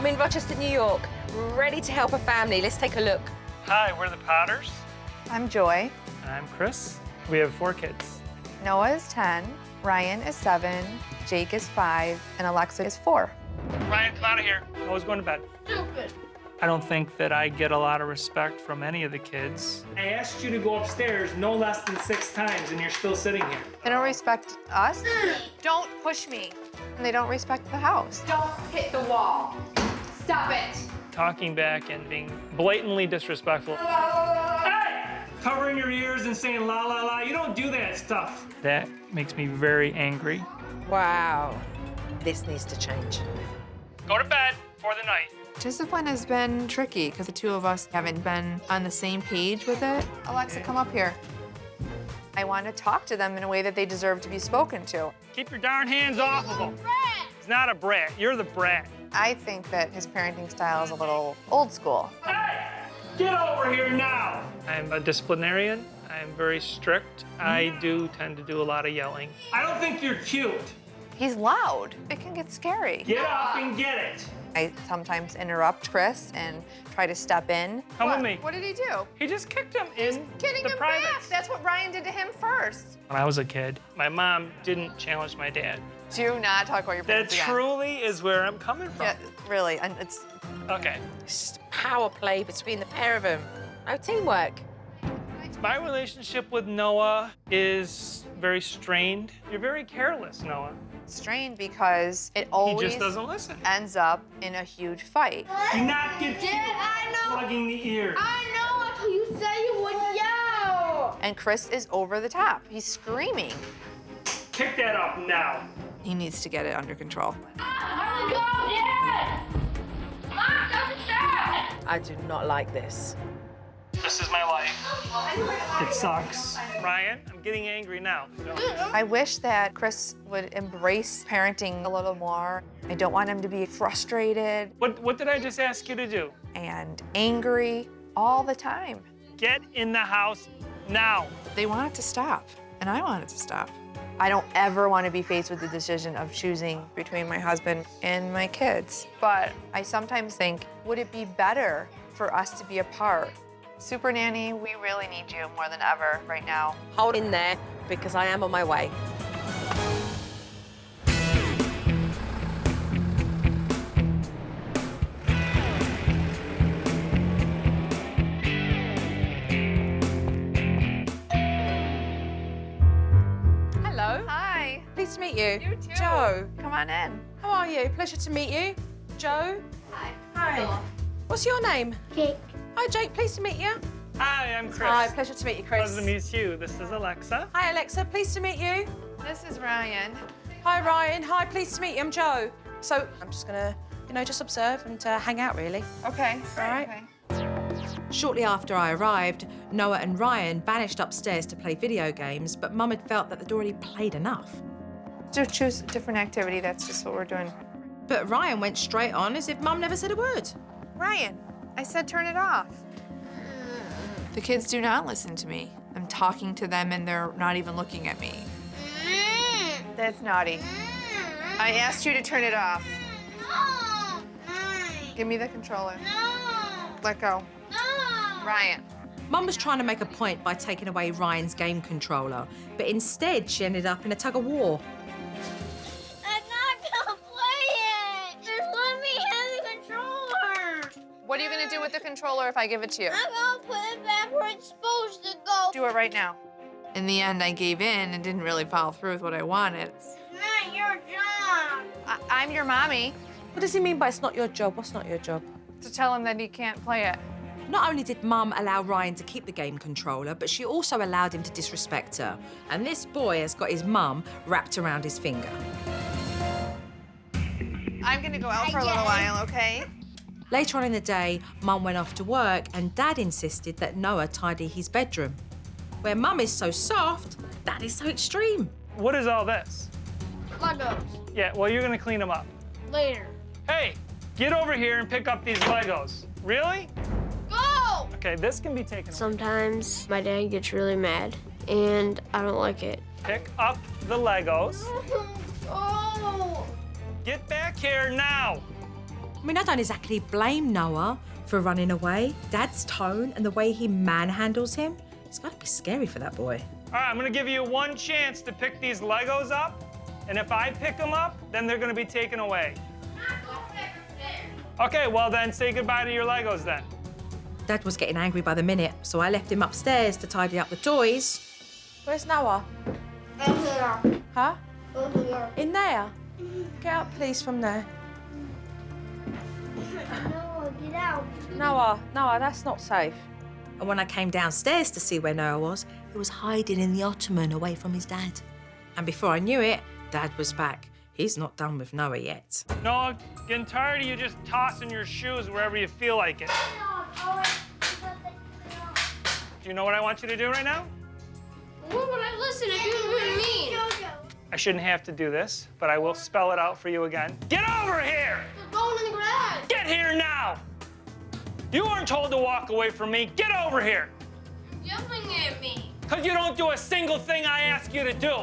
I'm in Rochester, New York, ready to help a family. Let's take a look. Hi, we're the Potters. I'm Joy. I'm Chris. We have 4 kids. Noah is 10, Ryan is 7, Jake is 5, and Alexa is 4. Ryan, come out of here. I was going to bed. Stupid. I don't think that I get a lot of respect from any of the kids. I asked you to go upstairs no less than 6 times, and you're still sitting here. They don't respect us. Don't push me. And they don't respect the house. Don't hit the wall. Stop it. Talking back and being blatantly disrespectful. Hey! Covering your ears and saying la la la. You don't do that stuff. That makes me very angry. Wow. This needs to change. Go to bed for the night. Discipline has been tricky because the two of us haven't been on the same page with it. Alexa, come up here. I want to talk to them in a way that they deserve to be spoken to. Keep your darn hands off of him. He's not a brat. You're the brat. I think that his parenting style is a little old school. Hey! Get over here now! I'm a disciplinarian. I'm very strict. I do tend to do a lot of yelling. I don't think you're cute. He's loud. It can get scary. Get up and get it. I sometimes interrupt Chris and try to step in. Come with me. What did he do? He just kicked him in Getting the him privates. back. That's what Ryan did to him first. When I was a kid, my mom didn't challenge my dad. Do not talk about your That parents again. truly is where I'm coming from. Yeah, really, and it's... Okay. It's just power play between the pair of them. No teamwork. My relationship with Noah is very strained. You're very careless, Noah. strained because it He always just doesn't listen. ends up in a huge fight. Do not get Dad, I know. plugging the ear. I know. You said you would yell. And Chris is over the top. He's screaming. Pick that up now. He needs to get it under control. I would go, Dad. Mom, don't stop. I do not like this. This is my life. It sucks. Ryan, I'm getting angry now. I wish that Chris would embrace parenting a little more. I don't want him to be frustrated What did I just ask you to do? and angry all the time. Get in the house now. They want it to stop, and I want it to stop. I don't ever want to be faced with the decision of choosing between my husband and my kids. But I sometimes think, would it be better for us to be apart? Supernanny, we really need you more than ever right now. Hold in there, because I am on my way. Hello. Hi. Pleased to meet you. You too. Joe. Come on in. How are you? Pleasure to meet you. Joe. Hi. Hi. What's your name? Jake. Hi, Jake. Pleased to meet you. Hi, I'm Chris. Hi, pleasure to meet you, Chris. Pleasure to meet you. This is Alexa. Hi, Alexa. Pleased to meet you. This is Ryan. Hi, Ryan. Hi, pleased to meet you. I'm Joe. So I'm just gonna, just observe and hang out, really. Okay. All right. Okay. Shortly after I arrived, Noah and Ryan vanished upstairs to play video games, but Mum had felt that they'd already played enough. So choose a different activity. That's just what we're doing. But Ryan went straight on as if Mum never said a word. Ryan, I said turn it off. The kids do not listen to me. I'm talking to them and they're not even looking at me. That's naughty. I asked you to turn it off. No. Give me the controller. No. Let go. No. Ryan. Mum was trying to make a point by taking away Ryan's game controller, but instead she ended up in a tug of war. I'm not gonna play it. Just let me have the controller. What are you gonna do with the controller if I give it to you? I'm gonna put it back where it's supposed to go. Do it right now. In the end, I gave in and didn't really follow through with what I wanted. It's not your job. I'm your mommy. What does he mean by it's not your job? What's not your job? To tell him that he can't play it. Not only did Mum allow Ryan to keep the game controller, but she also allowed him to disrespect her. And this boy has got his mum wrapped around his finger. I'm gonna go out for a little while, okay? Later on in the day, Mum went off to work and Dad insisted that Noah tidy his bedroom. Where Mum is so soft, Dad is so extreme. What is all this? Legos. Yeah, well, you're gonna clean them up. Later. Hey, get over here and pick up these Legos. Really? Go! Okay, this can be taken away. Sometimes my dad gets really mad, and I don't like it. Pick up the Legos. Oh. Get back here now. I mean, I don't exactly blame Noah for running away. Dad's tone and the way he manhandles him, it's gotta be scary for that boy. All right, I'm gonna give you one chance to pick these Legos up, and if I pick them up, then they're gonna be taken away. Okay, well then, say goodbye to your Legos then. Dad was getting angry by the minute, so I left him upstairs to tidy up the toys. Where's Noah? In here. Huh? In here. In there? Get up, please, from there. No, get out. Noah, that's not safe. And when I came downstairs to see where Noah was, he was hiding in the ottoman away from his dad. And before I knew it, Dad was back. He's not done with Noah yet. Noah, getting tired of you just tossing your shoes wherever you feel like it. Do you know what I want you to do right now? What would I listen if you were mean? I shouldn't have to do this, but I will spell it out for you again. Get over here! We're going in the garage. Get here now! You weren't told to walk away from me. Get over here! You're yelling at me. Because you don't do a single thing I ask you to do.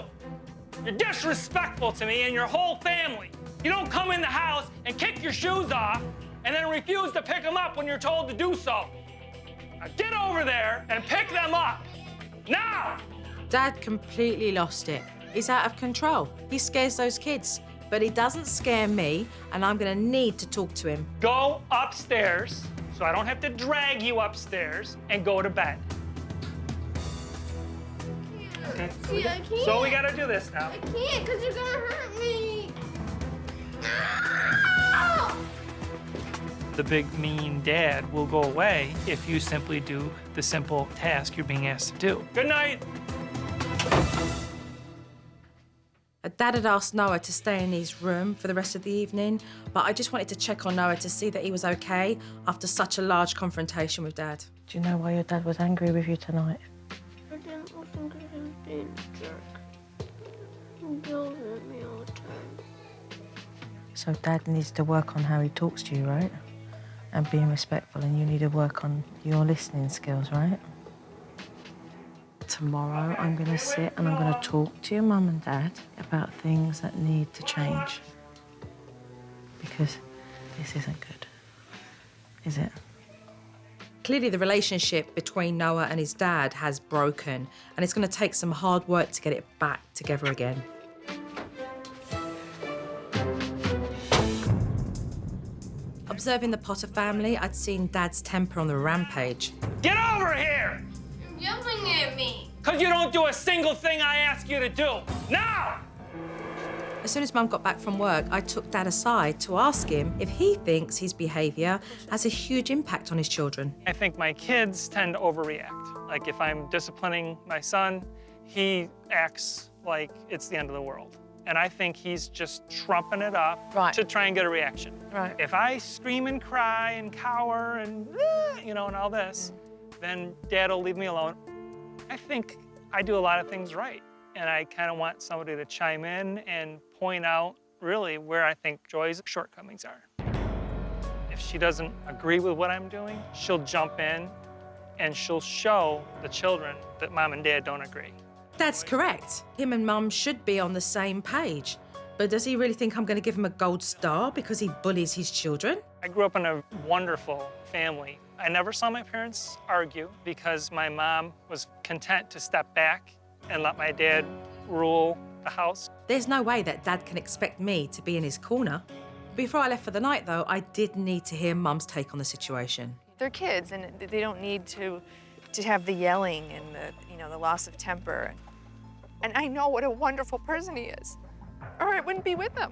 You're disrespectful to me and your whole family. You don't come in the house and kick your shoes off and then refuse to pick them up when you're told to do so. Now get over there and pick them up. Now! Dad completely lost it. He's out of control. He scares those kids, but he doesn't scare me, and I'm gonna need to talk to him. Go upstairs so I don't have to drag you upstairs and go to bed. Okay. See, I can't. So we gotta do this now. I can't, because you're gonna hurt me. The big mean dad will go away if you simply do the simple task you're being asked to do. Good night. Dad had asked Noah to stay in his room for the rest of the evening, but I just wanted to check on Noah to see that he was okay after such a large confrontation with Dad. Do you know why your dad was angry with you tonight? I didn't listen to him being a jerk. He yells at me all the time. So Dad needs to work on how he talks to you, right? And being respectful, and you need to work on your listening skills, right? Tomorrow, I'm going to sit and I'm going to talk to your mum and dad about things that need to change. Because this isn't good, is it? Clearly, the relationship between Noah and his dad has broken, and it's going to take some hard work to get it back together again. Observing the Potter family, I'd seen Dad's temper on the rampage. Get over here! You're yelling at me. Because you don't do a single thing I ask you to do. Now! As soon as Mum got back from work, I took Dad aside to ask him if he thinks his behaviour has a huge impact on his children. I think my kids tend to overreact. Like if I'm disciplining my son, he acts like it's the end of the world. And I think he's just trumping it up to try and get a reaction. Right. If I scream and cry and cower and, you know, and all this, then Dad will leave me alone. I think I do a lot of things right. And I kind of want somebody to chime in and point out really where I think Joy's shortcomings are. If she doesn't agree with what I'm doing, she'll jump in and she'll show the children that Mom and Dad don't agree. Dad's correct. Him and Mum should be on the same page. But does he really think I'm going to give him a gold star because he bullies his children? I grew up in a wonderful family. I never saw my parents argue because my mom was content to step back and let my dad rule the house. There's no way that Dad can expect me to be in his corner. Before I left for the night, though, I did need to hear Mum's take on the situation. They're kids, and they don't need to have the yelling and the loss of temper. And I know what a wonderful person he is, or I wouldn't be with him.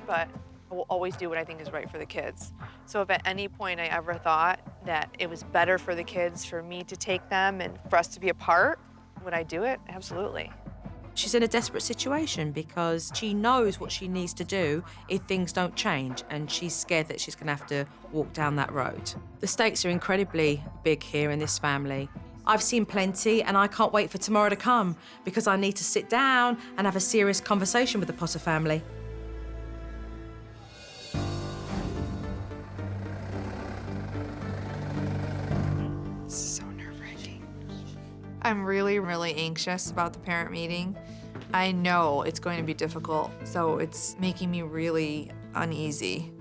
But I will always do what I think is right for the kids. So if at any point I ever thought that it was better for the kids for me to take them and for us to be apart, would I do it? Absolutely. She's in a desperate situation because she knows what she needs to do if things don't change, and she's scared that she's going to have to walk down that road. The stakes are incredibly big here in this family. I've seen plenty, and I can't wait for tomorrow to come because I need to sit down and have a serious conversation with the Potter family. So nerve-wracking. I'm really, really anxious about the parent meeting. I know it's going to be difficult, so it's making me really uneasy.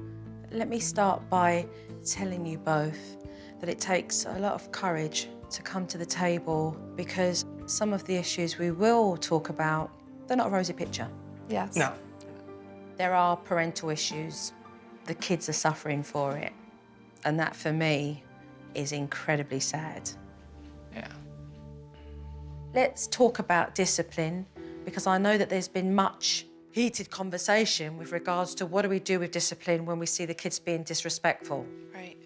Let me start by telling you both that it takes a lot of courage to come to the table because some of the issues we will talk about, they're not a rosy picture. Yes. No. There are parental issues. The kids are suffering for it. And that, for me, is incredibly sad. Yeah. Let's talk about discipline, because I know that there's been much heated conversation with regards to what do we do with discipline when we see the kids being disrespectful. Right.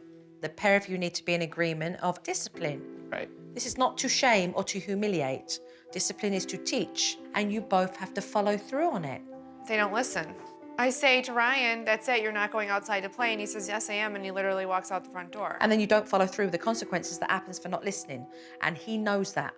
The pair of you need to be in agreement of discipline. Right. This is not to shame or to humiliate. Discipline is to teach, and you both have to follow through on it. They don't listen. I say to Ryan, that's it, you're not going outside to play. And he says, yes, I am. And he literally walks out the front door. And then you don't follow through with the consequences that happens for not listening. And he knows that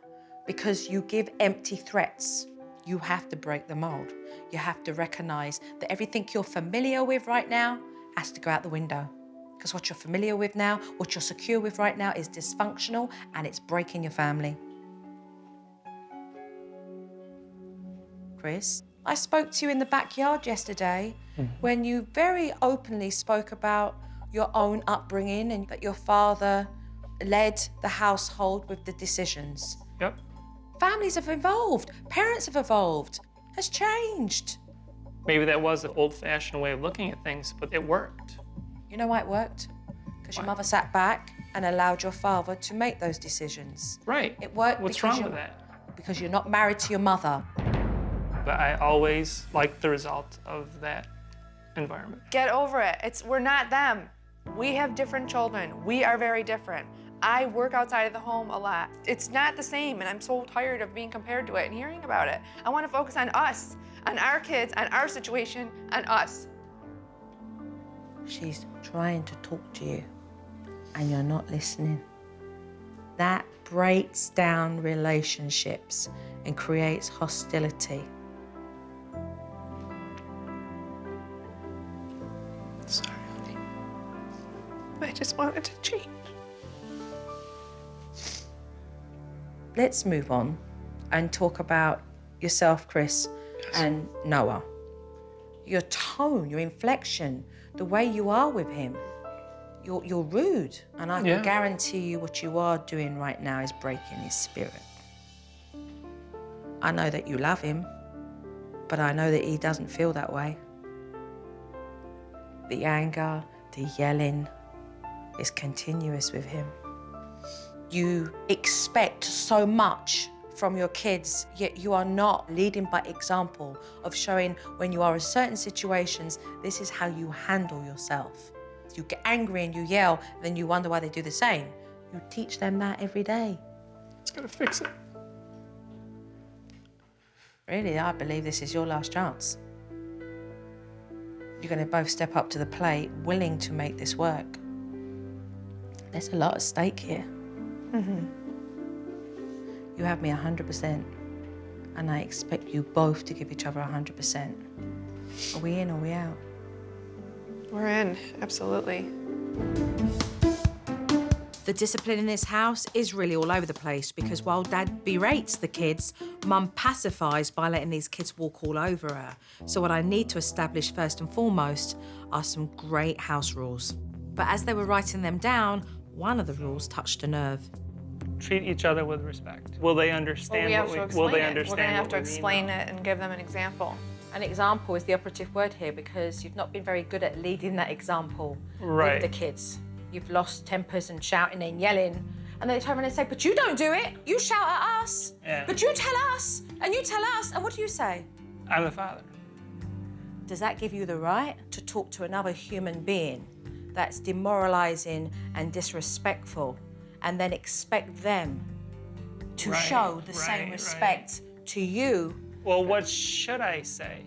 because you give empty threats. You have to break the mold. You have to recognize that everything you're familiar with right now has to go out the window. Because what you're familiar with now, what you're secure with right now is dysfunctional and it's breaking your family. Chris, I spoke to you in the backyard yesterday when you very openly spoke about your own upbringing and that your father led the household with the decisions. Yep. Families have evolved, parents have evolved, has changed. Maybe that was the old-fashioned way of looking at things, but it worked. You know why it worked? Because your Why? mother sat back and allowed your father to make those decisions. Right. It worked. What's because wrong you're- with that? Because you're not married to your mother. But I always liked the result of that environment. Get over it. We're not them. We have different children. We are very different. I work outside of the home a lot. It's not the same, and I'm so tired of being compared to it and hearing about it. I want to focus on us, on our kids, on our situation, on us. She's trying to talk to you and you're not listening. That breaks down relationships and creates hostility. Sorry, honey. I just wanted to change. Let's move on and talk about yourself, Chris, and Noah. Your tone, your inflection, the way you are with him. You're rude, and I can guarantee you what you are doing right now is breaking his spirit. I know that you love him, but I know that he doesn't feel that way. The anger, the yelling is continuous with him. You expect so much from your kids, yet you are not leading by example of showing when you are in certain situations, this is how you handle yourself. You get angry and you yell, and then you wonder why they do the same. You teach them that every day. It's gonna fix it. Really, I believe this is your last chance. You're gonna both step up to the plate, willing to make this work. There's a lot at stake here. You have me 100%, and I expect you both to give each other 100%. Are we in or are we out? We're in, absolutely. The discipline in this house is really all over the place because while Dad berates the kids, Mum pacifies by letting these kids walk all over her. So what I need to establish first and foremost are some great house rules. But as they were writing them down, one of the rules touched a nerve. Treat each other with respect. Will they understand we have what to we, explain will they it. understand We're gonna have what to we mean, explain though? it and give them an example. An example is the operative word here because you've not been very good at leading that example Right. with the kids. You've lost tempers and shouting and yelling, and then they turn around and say, but you don't do it. You shout at us. Yeah. But you tell us, and you tell us, and what do you say? I'm the father. Does that give you the right to talk to another human being that's demoralizing and disrespectful and then expect them to Right, show the right, same right. respect to you? Well, what should I say?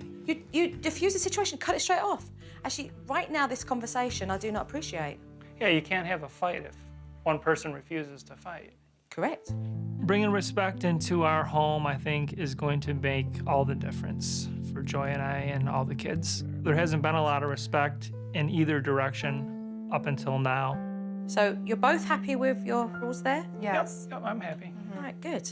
You diffuse the situation, cut it straight off. Actually, right now, this conversation I do not appreciate. Yeah, you can't have a fight if one person refuses to fight. Correct. Bringing respect into our home, I think, is going to make all the difference for Joy and I and all the kids. There hasn't been a lot of respect in either direction up until now. So you're both happy with your rules there? Yes. Yep, I'm happy. All right, good.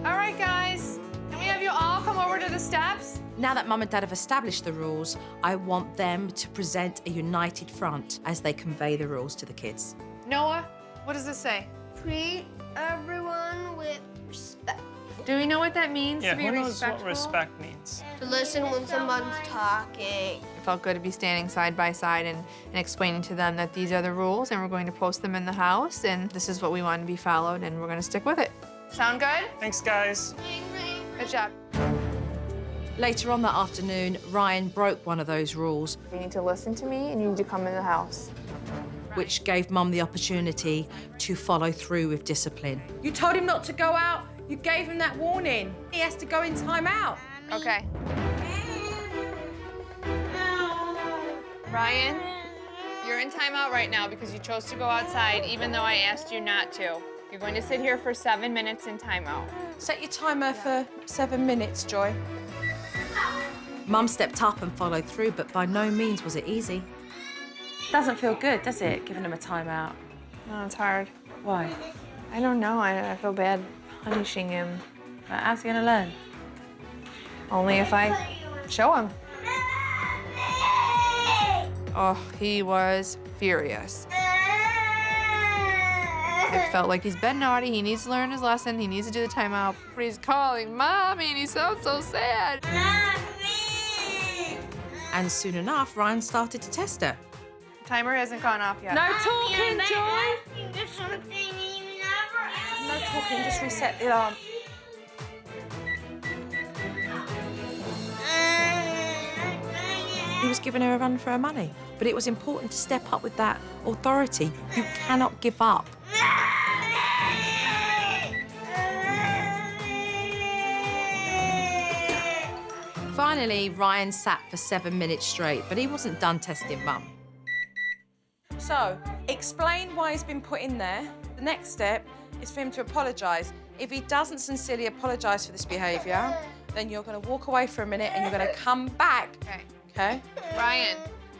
All right, guys. Can we have you all come over to the steps? Now that Mum and Dad have established the rules, I want them to present a united front as they convey the rules to the kids. Noah, what does this say? Treat everyone with respect. Do we know what that means Yeah, to be who knows respectful? what respect means? To listen when someone's talking. It felt good to be standing side by side and explaining to them that these are the rules and we're going to post them in the house and this is what we want to be followed and we're going to stick with it. Sound good? Thanks, guys. Good job. Later on that afternoon, Ryan broke one of those rules, You need to listen to me and you need to come in the house. which gave Mum the opportunity to follow through with discipline. You told him not to go out. You gave him that warning. He has to go in time out. Okay. Ryan, you're in timeout right now because you chose to go outside even though I asked you not to. You're going to sit here for 7 minutes in timeout. Set your timer for 7 minutes, Joy. Mum stepped up and followed through, but by no means was it easy. Doesn't feel good, does it, giving him a timeout? No, it's hard. Why? I don't know. I feel bad punishing him. Like, how's he gonna learn? Only if I show him. Oh, he was furious. It felt like he's been naughty. He needs to learn his lesson. He needs to do the timeout. But he's calling Mommy, and he sounds so sad. And soon enough, Ryan started to test her. Timer hasn't gone off yet. No talking, Joy! Asking for something you never asked. No talking, just reset the alarm. He was giving her a run for her money. But it was important to step up with that authority. You cannot give up. Finally, Ryan sat for 7 minutes straight, but he wasn't done testing Mum. So, explain why he's been put in there. The next step is for him to apologise. If he doesn't sincerely apologise for this behaviour, then you're going to walk away for a minute and you're going to come back. Okay. Okay? Ryan,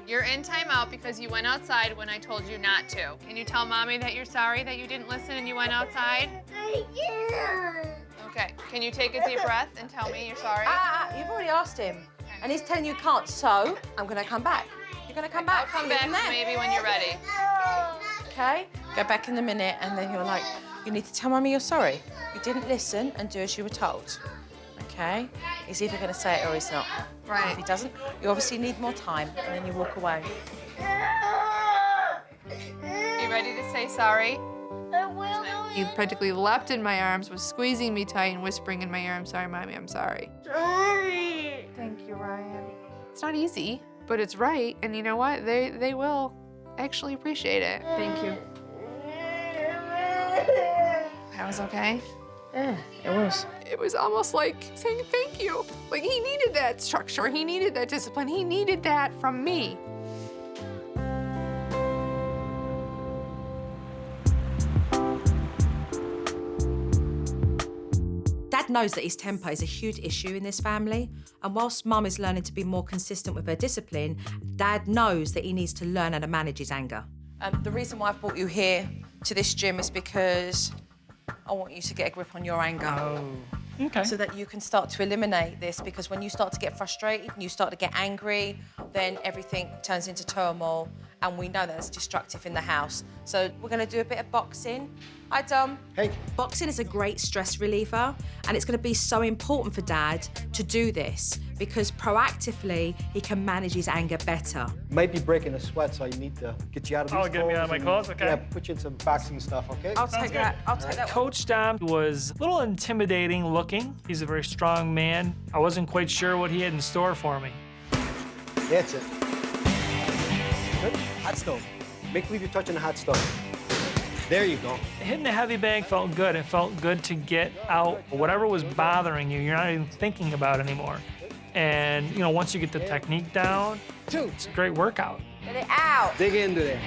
you're in timeout because you went outside when I told you not to. Can you tell Mommy that you're sorry that you didn't listen and you went outside? I can't. Okay. Can you take a deep breath and tell me you're sorry? You've already asked him. And he's telling you can't, so I'm going to come back. You're going to come back. I'll come back Leave him there. maybe when you're ready. Okay? Go back in a minute and then you're like, you need to tell Mummy you're sorry. You didn't listen and do as you were told. Okay? He's either going to say it or he's not. Right. If he doesn't, you obviously need more time and then you walk away. You ready to say sorry? I will. He practically leapt in my arms, was squeezing me tight and whispering in my ear, I'm sorry, Mommy, I'm sorry. Sorry. Thank you, Ryan. It's not easy, but it's right. And you know what? They will actually appreciate it. Thank you. That was okay? Yeah, it was. It was almost like saying thank you. Like he needed that structure. He needed that discipline. He needed that from me. Dad knows that his temper is a huge issue in this family, and whilst Mum is learning to be more consistent with her discipline, Dad knows that he needs to learn how to manage his anger. The reason why I've brought you here to this gym is because I want you to get a grip on your anger. Oh, okay. So that you can start to eliminate this, because when you start to get frustrated and you start to get angry, then everything turns into turmoil, and we know that's destructive in the house. So we're going to do a bit of boxing. Hi, Dom. Hey. Boxing is a great stress reliever, and it's going to be so important for Dad to do this because proactively he can manage his anger better. Might be breaking a sweat, so I need to get you out of these Oh, get me out of my and, clothes? Okay. Yeah, put you in some boxing stuff, okay? I'll Sounds take good. that. I'll take that one. Coach Dom was a little intimidating looking. He's a very strong man. I wasn't quite sure what he had in store for me. That's it. Good. Hot stove. Make believe you're touching the hot stove. There you go. Hitting the heavy bag felt good. It felt good to get out whatever was bothering you. You're not even thinking about anymore. And, you know, once you get the technique down, it's a great workout. Get it out. Dig into there.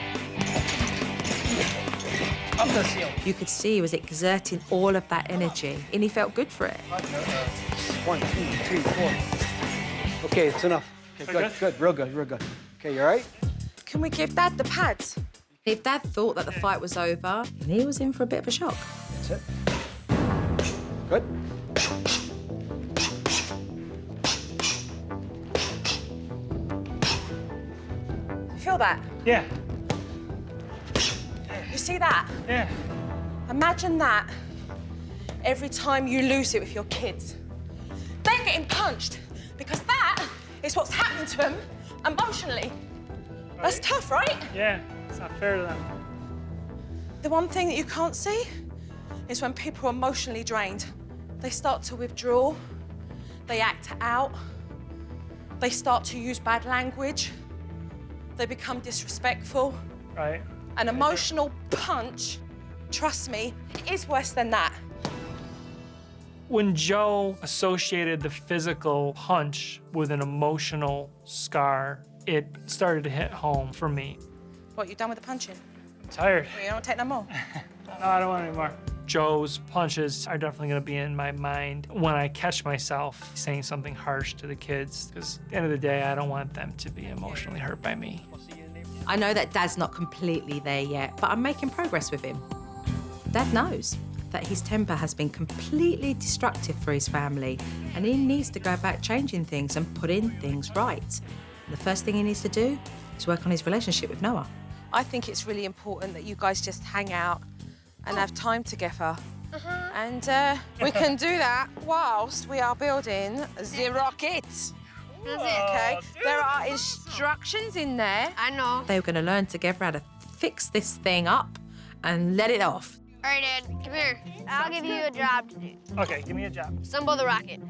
Up the ceiling. You could see he was exerting all of that energy, and he felt good for it. 1, 2, 3, 4. Okay, it's enough. Okay, We're good, good? good, real good, real good. Okay, you all right? Can we give Dad the pads? If Dad thought that the fight was over, then he was in for a bit of a shock. That's it. Good. feel that? Yeah. You see that? Yeah. Imagine that every time you lose it with your kids. They're getting punched because that is what's happening to them emotionally. That's tough, right? Yeah, it's not fair to them. The one thing that you can't see is when people are emotionally drained. They start to withdraw, they act out, they start to use bad language, they become disrespectful. Right. An emotional punch, trust me, is worse than that. When Joe associated the physical punch with an emotional scar, it started to hit home for me. What, you done with the punching? I'm tired. You don't take no more? No, I don't want any more. Joe's punches are definitely gonna be in my mind when I catch myself saying something harsh to the kids, because at the end of the day, I don't want them to be emotionally hurt by me. I know that Dad's not completely there yet, but I'm making progress with him. Dad knows that his temper has been completely destructive for his family, and he needs to go about changing things and putting things right. The first thing he needs to do is work on his relationship with Noah. I think it's really important that you guys just hang out and have time together. And we can do that whilst we are building the rocket. Okay? There are instructions in there. I know. They were going to learn together how to fix this thing up and let it off. All right, Dad, come here. I'll give you a job to do. Okay, give me a job. Assemble the rocket.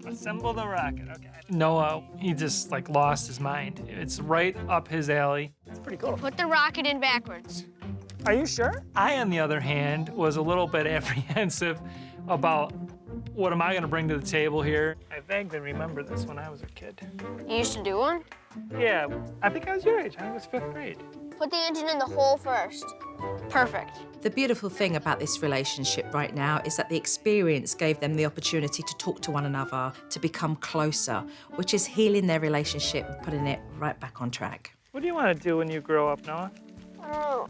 Assemble the rocket, okay. Noah, he just like lost his mind. It's right up his alley. It's pretty cool. Put the rocket in backwards. Are you sure? I, on the other hand, was a little bit apprehensive about what am I gonna bring to the table here. I vaguely remember this when I was a kid. You used to do one? Yeah, I think I was your age. I think it was 5th grade. Put the engine in the hole first. Perfect. The beautiful thing about this relationship right now is that the experience gave them the opportunity to talk to one another, to become closer, which is healing their relationship and putting it right back on track. What do you want to do when you grow up, Noah? Oh,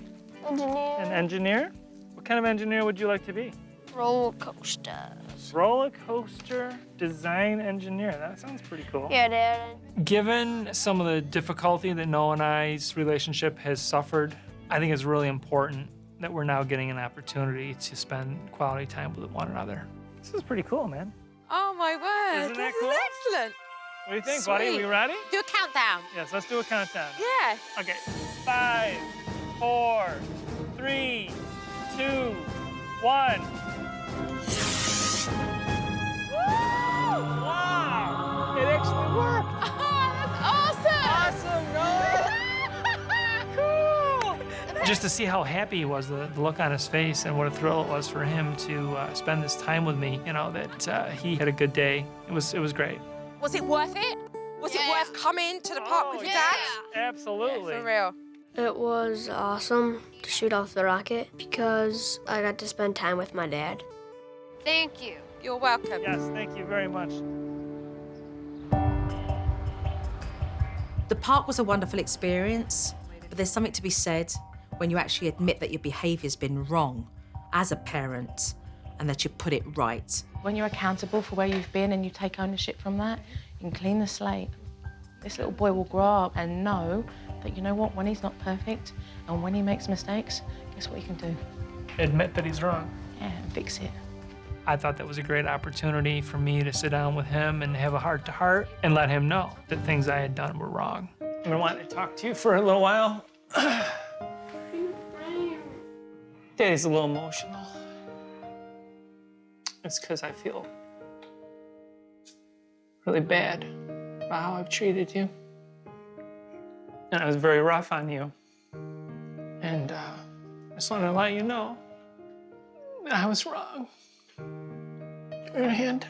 engineer. An engineer? What kind of engineer would you like to be? Roller coasters. Roller coaster design engineer. That sounds pretty cool. Yeah, Dad. Given some of the difficulty that Noah and I's relationship has suffered, I think it's really important that we're now getting an opportunity to spend quality time with one another. This is pretty cool, man. Oh, my word. Isn't that This is cool? excellent. What do you think, buddy? Sweet. We ready? Do a countdown. Yes, let's do a countdown. Yeah. Okay, 5, 4, 3, 2, 1. Wow! It actually worked. Oh, that's awesome. Awesome, Noah! Cool! Just to see how happy he was, the look on his face, and what a thrill it was for him to spend this time with me, you know, that he had a good day. It was great. Was it worth it? Was it worth coming to the park with your dad? Absolutely. For real. It was awesome to shoot off the rocket because I got to spend time with my dad. Thank you. You're welcome. Yes, thank you very much. The park was a wonderful experience, but there's something to be said when you actually admit that your behaviour's been wrong as a parent and that you put it right. When you're accountable for where you've been and you take ownership from that, you can clean the slate. This little boy will grow up and know that, you know what, when he's not perfect and when he makes mistakes, guess what he can do? Admit that he's wrong. Yeah, and fix it. I thought that was a great opportunity for me to sit down with him and have a heart-to-heart and let him know that things I had done were wrong. I've been wanting to talk to you for a little while. Daddy's a little emotional. It's because I feel really bad about how I've treated you. And I was very rough on you. And I just wanted to let you know that I was wrong. Give me your hand.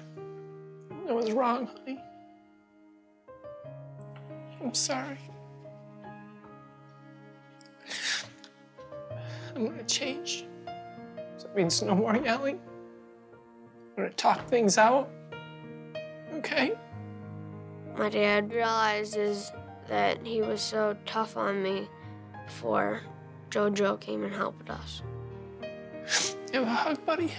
I was wrong, honey. I'm sorry. I'm gonna change. So that means no more yelling. I'm gonna talk things out. Okay? My dad realizes that he was so tough on me before JoJo came and helped us. You have a hug, buddy?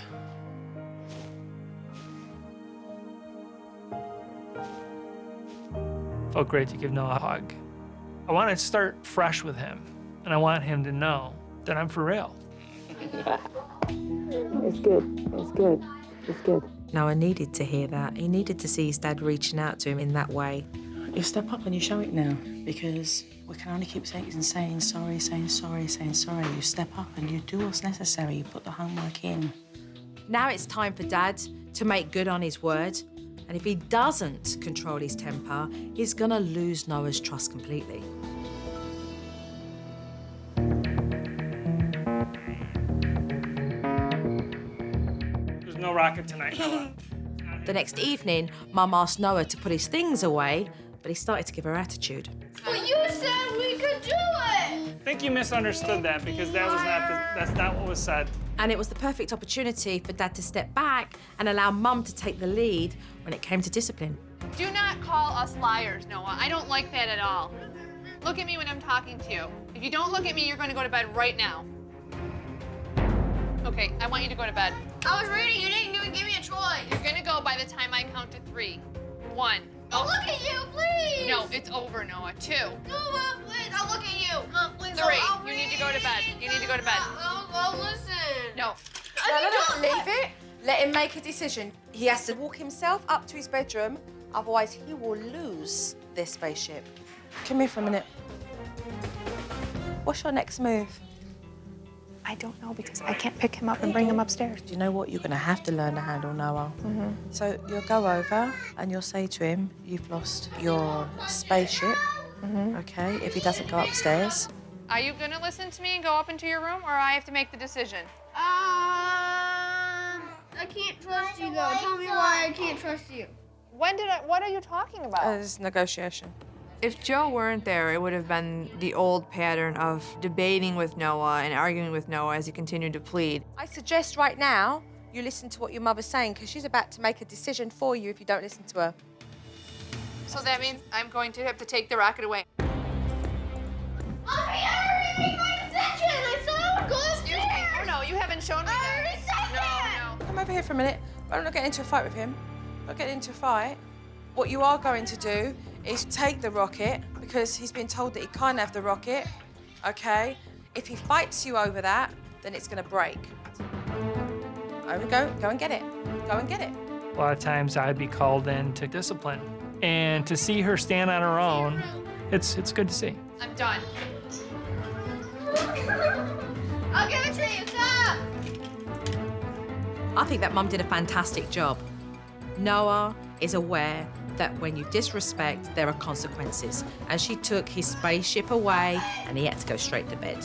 Felt great to give Noah a hug. I want to start fresh with him, and I want him to know that I'm for real. It's good. It's good. It's good. Noah needed to hear that. He needed to see his dad reaching out to him in that way. You step up and you show it now, because we can only keep saying sorry, saying sorry, saying sorry. You step up and you do what's necessary. You put the homework in. Now it's time for Dad to make good on his word. And if he doesn't control his temper, he's gonna lose Noah's trust completely. There's no rocket tonight, Noah. The next evening, Mum asked Noah to put his things away, but he started to give her attitude. But you said we could do it! I think you misunderstood that because that's not what was said. And it was the perfect opportunity for Dad to step back and allow Mum to take the lead when it came to discipline. Do not call us liars, Noah. I don't like that at all. Look at me when I'm talking to you. If you don't look at me, you're going to go to bed right now. Okay, I want you to go to bed. I was reading, you didn't even give me a choice. You're going to go by the time I count to 3. 1. I'll look at you, please! No, it's over, Noah. 2. Noah, please, I'll look at you. Please, 3. I'll You need to go to bed. You need to go to bed. I'll listen. No. No, leave it. Let him make a decision. He has to walk himself up to his bedroom, otherwise he will lose this spaceship. Come here for a minute. What's your next move? I don't know because I can't pick him up and bring him upstairs. Do you know what? You're going to have to learn to handle Noah. So you'll go over and you'll say to him, you've lost your spaceship, okay, if he doesn't go upstairs. Are you going to listen to me and go up into your room, or I have to make the decision? I can't trust you, though. Tell me why I can't trust you. What are you talking about? It's negotiation. If Joe weren't there, it would have been the old pattern of debating with Noah and arguing with Noah as he continued to plead. I suggest right now you listen to what your mother's saying, because she's about to make a decision for you if you don't listen to her. So that means I'm going to have to take the rocket away. Mommy, I already made my decision. I said I would go upstairs. Oh, no, you haven't shown me I that. already said that. No. Come over here for a minute. I'm not getting into a fight with him. Not getting into a fight. What you are going to do is take the rocket, because he's been told that he can't have the rocket, okay? If he fights you over that, then it's gonna break. Over we go. Go and get it. Go and get it. A lot of times I'd be called in to discipline. And to see her stand on her own, it's good to see. I'm done. I'll give it to you. Stop. I think that Mum did a fantastic job. Noah is aware that when you disrespect, there are consequences. And she took his spaceship away and he had to go straight to bed.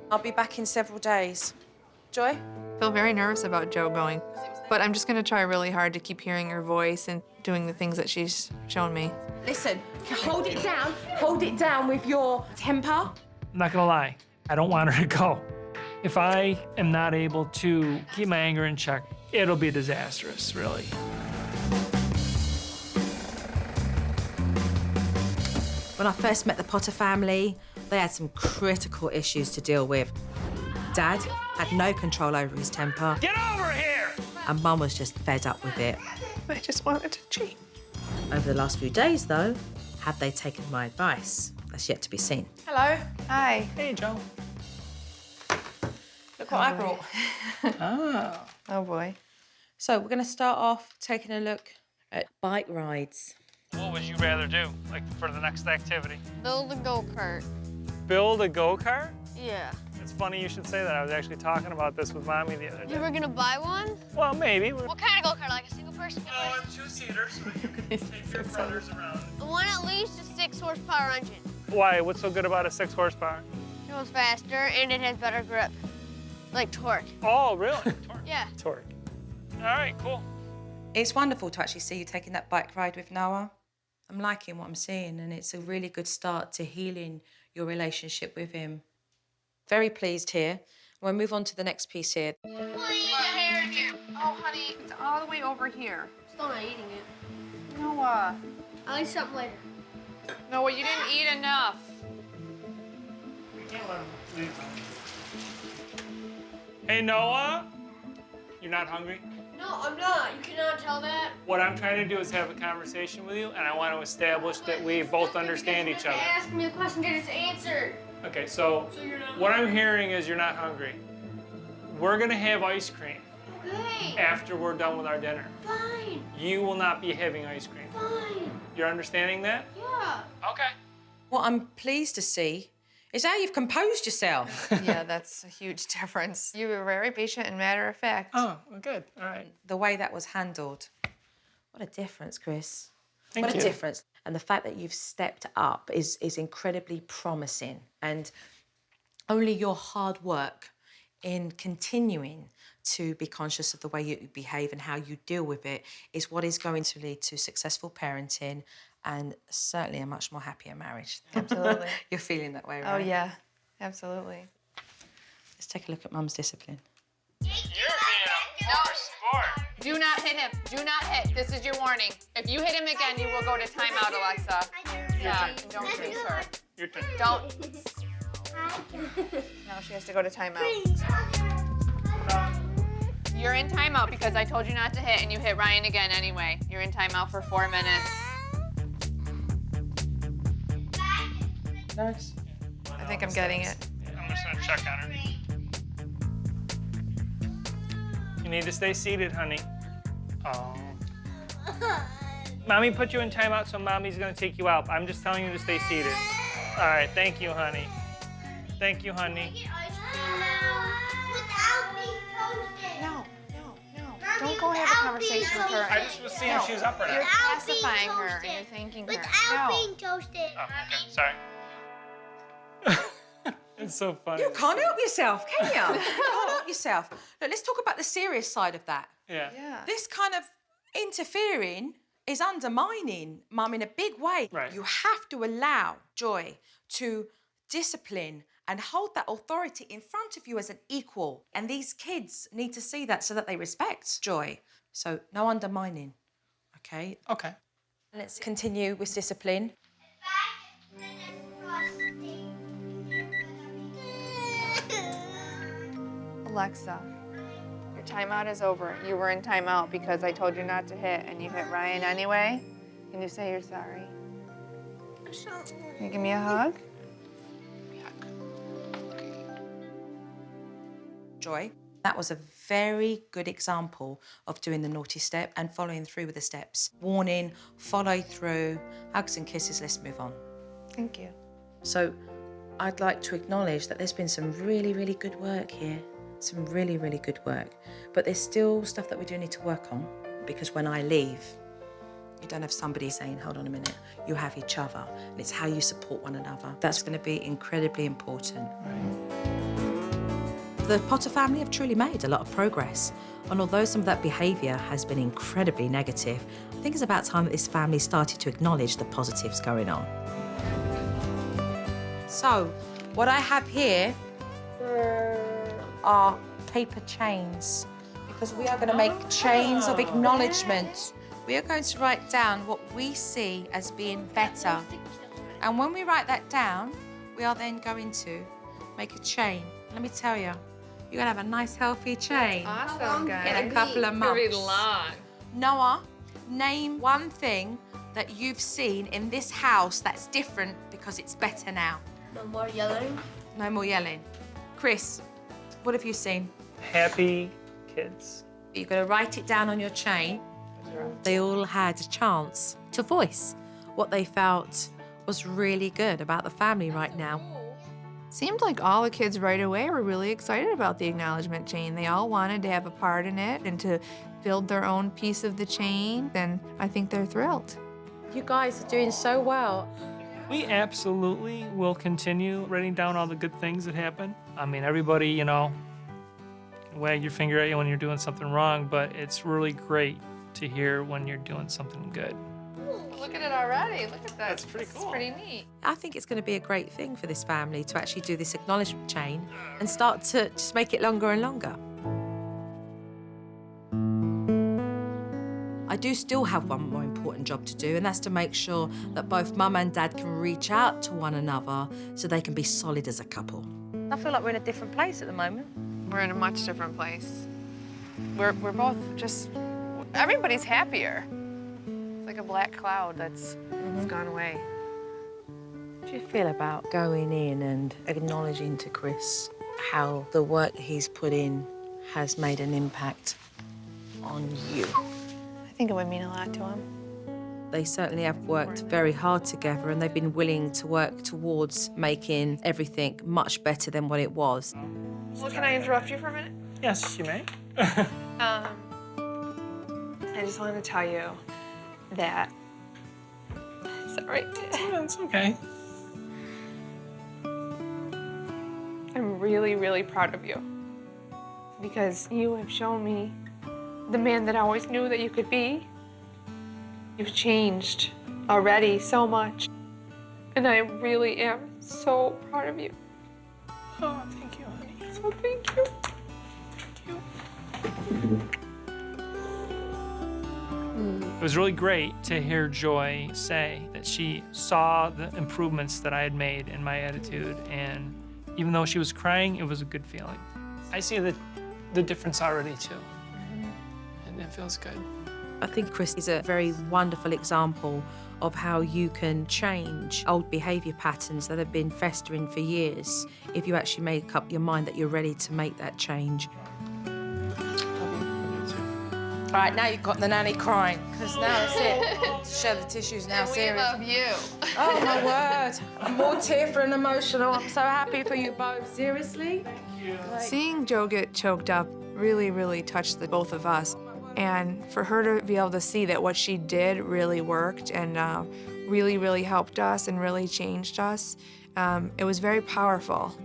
I'll be back in several days. Joy? I feel very nervous about Joe going, but I'm just going to try really hard to keep hearing her voice and doing the things that she's shown me. Listen, hold it down. Hold it down with your temper. I'm not gonna lie, I don't want her to go. If I am not able to keep my anger in check, it'll be disastrous, really. When I first met the Potter family, they had some critical issues to deal with. Dad had no control over his temper, Get over here! and Mum was just fed up with it. I just wanted to cheat. Over the last few days, though, have they taken my advice? That's yet to be seen. Hello. Hi. Hey, Joe. Look what I brought. Oh. Oh, boy. So we're going to start off taking a look at bike rides. What would you rather do, like, for the next activity? Build a go-kart. Build a go-kart? Yeah. It's funny you should say that. I was actually talking about this with Mommy the other day. You were gonna buy one? Well, maybe. What kind of go-kart? Like a single person? Oh, a two-seater, so you can take your brothers around. One at least a 6 horsepower engine. Why? What's so good about a 6 horsepower? It goes faster and it has better grip. Like torque. Oh, really? Torque. Yeah. Torque. All right, cool. It's wonderful to actually see you taking that bike ride with Noah. I'm liking what I'm seeing, and it's a really good start to healing your relationship with him. Very pleased here. We'll move on to the next piece here. Oh, honey, it's all the way over here. Still not eating it. Noah. I'll eat something later. Noah, you didn't eat enough. Hey, Noah? You're not hungry? No, I'm not. You cannot tell that. What I'm trying to do is have a conversation with you, and I want to establish that we both understand each other. Ask me the question and it's answered. Okay, so you're not what I'm hearing is you're not hungry. We're gonna have ice cream Okay. after we're done with our dinner. Fine. You will not be having ice cream. Fine. You're understanding that? Yeah. Okay. What I'm pleased to see is how you've composed yourself. Yeah, that's a huge difference. You were very patient and matter of fact. Oh, good. All right. The way that was handled. What a difference, Chris. Thank What you. a difference. And the fact that you've stepped up is incredibly promising. And only your hard work in continuing to be conscious of the way you behave and how you deal with it is what is going to lead to successful parenting and certainly a much more happier marriage. Absolutely. You're feeling that way, right? Oh, yeah, absolutely. Let's take a look at Mum's discipline. You're being a poor sport. Do not hit him. Do not hit. This is your warning. If you hit him again, you will go to timeout, Alexa. Yeah, and don't freeze her. Your turn. Don't. Now she has to go to timeout. You're in timeout because I told you not to hit and you hit Ryan again anyway. You're in timeout for 4 minutes. Nice. I think I'm getting it. I'm just gonna check on her. You need to stay seated, honey. Oh. Mommy put you in timeout, so Mommy's gonna take you out. I'm just telling you to stay seated. All right, thank you, honey. Thank you, honey. Get ice cream now without being toasted. No. Mommy, Don't go have a without conversation being with her. I just was seeing if she was up or You're not. Without being pacifying her and toasted. you're thanking her. Without No. being toasted. Oh, okay, sorry. It's so funny. You can't help yourself, can you? You can't help yourself. Look, let's talk about the serious side of that. Yeah. Yeah. This kind of interfering is undermining Mum in a big way. Right. You have to allow Joy to discipline and hold that authority in front of you as an equal. And these kids need to see that so that they respect Joy. So no undermining, okay? Okay. Let's continue with discipline. Alexa, your timeout is over. You were in timeout because I told you not to hit and you hit Ryan anyway. Can you say you're sorry? Can you give me a hug? Joy, that was a very good example of doing the naughty step and following through with the steps. Warning, follow through, hugs and kisses, let's move on. Thank you. So I'd like to acknowledge that there's been some really, really good work here. Some really, really good work. But there's still stuff that we do need to work on because when I leave, you don't have somebody saying, hold on a minute, you have each other. And it's how you support one another. That's going to be incredibly important. The Potter family have truly made a lot of progress. And although some of that behaviour has been incredibly negative, I think it's about time that this family started to acknowledge the positives going on. So, what I have here are paper chains because we are going to make chains of acknowledgement. We are going to write down what we see as being better. And when we write that down, we are then going to make a chain. Let me tell you, you're going to have a nice, healthy chain Awesome, guys. in a couple of months. Very long. Noah, name one thing that you've seen in this house that's different because it's better now. No more yelling. No more yelling. Chris, what have you seen? Happy kids. You're going to write it down on your chain. They all had a chance to voice what they felt was really good about the family right now. Seemed like all the kids right away were really excited about the acknowledgement chain. They all wanted to have a part in it and to build their own piece of the chain, and I think they're thrilled. You guys are doing so well. We absolutely will continue writing down all the good things that happen. I mean, everybody, you know, can wag your finger at you when you're doing something wrong, but it's really great to hear when you're doing something good. Look at it already. Look at that. That's pretty cool. It's pretty neat. I think it's going to be a great thing for this family to actually do this acknowledgement chain and start to just make it longer and longer. I do still have one more important job to do, and that's to make sure that both Mum and Dad can reach out to one another so they can be solid as a couple. I feel like we're in a different place at the moment. We're in a much different place. We're both just Everybody's happier. It's like a black cloud that's gone away. How do you feel about going in and acknowledging to Chris how the work he's put in has made an impact on you? I think it would mean a lot to him. They certainly have worked very hard together, and they've been willing to work towards making everything much better than what it was. Well, can I interrupt you for a minute? Yes, you may. I just want to tell you that. Sorry. That's okay. I'm really, really proud of you. Because you have shown me the man that I always knew that you could be. You've changed already so much. And I really am so proud of you. Oh, thank you, honey. So thank you. It was really great to hear Joy say that she saw the improvements that I had made in my attitude, and even though she was crying, it was a good feeling. I see the difference already, too, and it feels good. I think Chris is a very wonderful example of how you can change old behaviour patterns that have been festering for years if you actually make up your mind that you're ready to make that change. All right, now you've got the nanny crying, because now it's it. Share the tissues now, serious. We love you. Oh, my word. I'm more tearful and emotional. I'm so happy for you both. Seriously? Seeing Joe get choked up really, really touched the both of us. And for her to be able to see that what she did really worked and really, really helped us and really changed us, it was very powerful.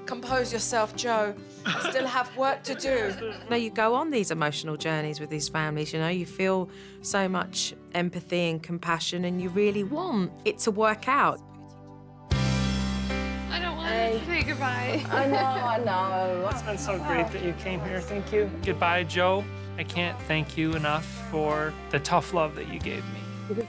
Compose yourself, Joe. I still have work to do. Now, you go on these emotional journeys with these families, you know, you feel so much empathy and compassion, and you really want it to work out. I don't want to say goodbye. I know. It's been so great that you came here. Thank you. Goodbye, Joe. I can't thank you enough for the tough love that you gave me.